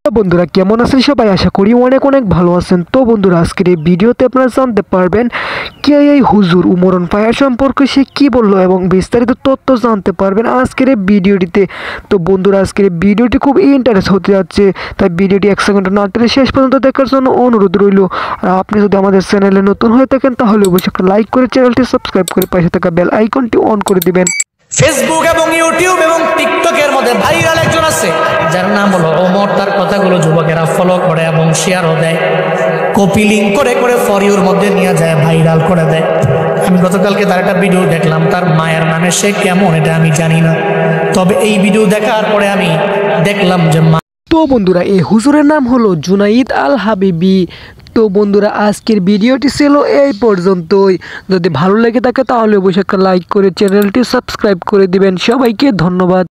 তো বন্ধুরা কেমন আছেন সবাই? আশা করি অনেক অনেক ভালো আছেন। তো বন্ধুরা আজকের এই ভিডিওতে আপনারা জানতে পারবেন কে এই হুজুর উমরন ফায়ার সম্পর্কে সে কি বললো এবং বিস্তারিত তথ্য জানতে পারবেন আজকের এই ভিডিওটিতে। তো বন্ধুরা আজকের এই ভিডিওটি খুব ইন্টারেস্ট হতে যাচ্ছে, তাই ভিডিওটি 1 সেকেন্ড না টেনে শেষ পর্যন্ত দেখার জন্য অনুরোধ রইল। আর আপনি যদি আমাদের চ্যানেলে নতুন হয়ে থাকেন তাহলে অবশ্যই একটা লাইক করে চ্যানেলটি সাবস্ক্রাইব করে পাশে থাকা বেল আইকনটি অন করে দিবেন। ফেসবুক এবং ইউটিউব এবং টিকটকের মধ্যে ভাইরাল একজন আছে যার নাম হলো ওমর। তার কথাগুলো যুবকেরা ফলো করে এবং শেয়ারও দেয়, কপি লিঙ্ক করে করে ফর ইউর মধ্যে নিয়ে যায়, ভাইরাল করে দেয়। আমি গতকালকে তার একটা ভিডিও দেখলাম, তার মায়ের নামে সে কেমন এটা আমি জানি না, তবে এই ভিডিও দেখার পরে আমি দেখলাম যে তো বন্ধুরা এই হুজুরের নাম হলো জুনাইদ আল হাবিবি। তো বন্ধুরা আজকের ভিডিওটি ছিল এই পর্যন্তই। যদি ভালো লেগে থাকে তাহলে অবশ্যই একটা লাইক করে চ্যানেলটি সাবস্ক্রাইব করে দিবেন। সবাইকে ধন্যবাদ।